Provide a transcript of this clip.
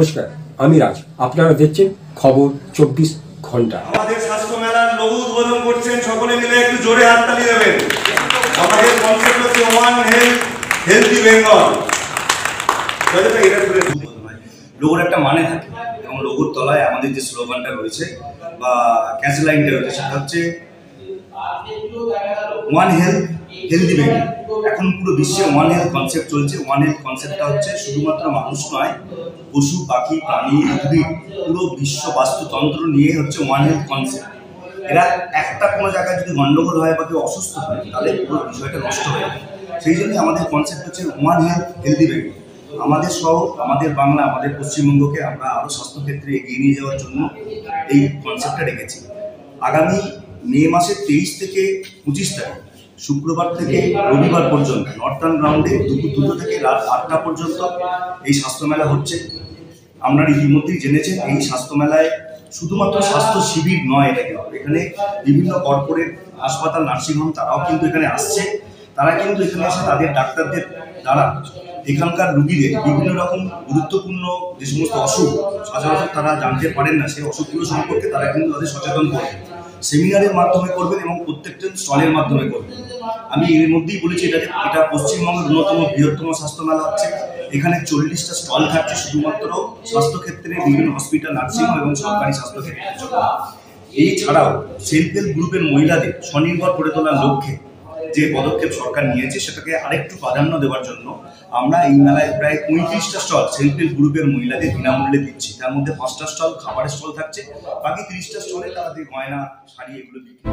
নমস্কার, আমি রাজ। আপনারা দেখছেন খবর 24 ঘন্টা। আমাদের স্বাস্থ্য মেলার লঘু উদ্বোধন করছেন, সকলে মিলে একটু জোরে হাততালি দেবেন। আমাদের কনসেপ্ট হচ্ছে ওয়ান হেলথ হেলথি বেঙ্গল। লোগোর একটা মানে থাকে এবং লোগোর তলায় আমাদের যে স্লোগানটা রয়েছে বা ক্যাচ লাইনটা রয়েছে সেটা হচ্ছে ওয়ান হেলথ হেলথি বেঙ্গল। এখন পুরো বিশ্বে ওয়ান হেলথ কনসেপ্ট চলছে। ওয়ান হেলথ কনসেপ্টটা হচ্ছে শুধুমাত্র মানুষ নয়, পশু পাখি প্রাণী উদ্ভিদ পুরো বিশ্ব বাস্তুতন্ত্র নিয়ে হচ্ছে ওয়ান হেলথ কনসেপ্ট। এরা একটা কোনো জায়গায় যদি গন্ডগোল হয় বা কেউ অসুস্থ হয় তাহলে পুরো বিষয়টা নষ্ট হয়ে যায়। সেই জন্যই আমাদের কনসেপ্ট হচ্ছে ওয়ান হেলথ হেলথি বেঙ্গল। আমাদের শহর, আমাদের বাংলা, আমাদের পশ্চিমবঙ্গকে আমরা আরও স্বাস্থ্যক্ষেত্রে এগিয়ে নিয়ে যাওয়ার জন্য এই কনসেপ্টটা রেখেছি। আগামী মে মাসের 23 থেকে 25 তারিখ শুক্রবার থেকে রবিবার পর্যন্ত নর্থার্ন গ্রাউন্ডে দুপুর 2টা থেকে রাত 8টা পর্যন্ত এই স্বাস্থ্যমেলা হচ্ছে। আপনারা ইতিমধ্যেই জেনেছেন এই স্বাস্থ্যমেলায় শুধুমাত্র স্বাস্থ্য শিবির নয়, এখানে বিভিন্ন কর্পোরেট হাসপাতাল, নার্সিংহোম তারাও কিন্তু এখানে আসছে। তারা কিন্তু এখানে এসে তাদের ডাক্তারদের দ্বারা এখানকার রুগীদের বিভিন্ন রকম গুরুত্বপূর্ণ যে সমস্ত অসুখ সচরাচর তারা জানতে পারেন না, সেই অসুখগুলো সম্পর্কে তারা কিন্তু তাদের সচেতন করবেন। সেমিনারের মাধ্যমে করবেন এবং প্রত্যেকটা স্টলের মাধ্যমে করবেন। আমি এর মধ্যেই বলেছি এটা পশ্চিমবঙ্গের অন্যতম বৃহত্তম স্বাস্থ্য মেলা হচ্ছে। এখানে 40টা স্টল থাকছে শুধুমাত্র স্বাস্থ্যক্ষেত্রে, বিভিন্ন হসপিটাল, নার্সিংহোম এবং সরকারি স্বাস্থ্যক্ষেত্রের জন্য। এছাড়াও সেলফ হেল্প গ্রুপের মহিলাদের স্বনির্ভর করে তোলার লক্ষ্যে যে পদক্ষেপ সরকার নিয়েছে সেটাকে আরেকটু প্রাধান্য দেওয়ার জন্য আমরা এই মেলায় প্রায় 35টা স্টল সেলফ হেল্প গ্রুপের মহিলাদের বিনামূল্যে দিচ্ছি। তার মধ্যে 5টা স্টল খাবারের স্টল থাকছে, বাকি 30টা স্টলে তাদের গয়না, শাড়ি এগুলো বিক্রি।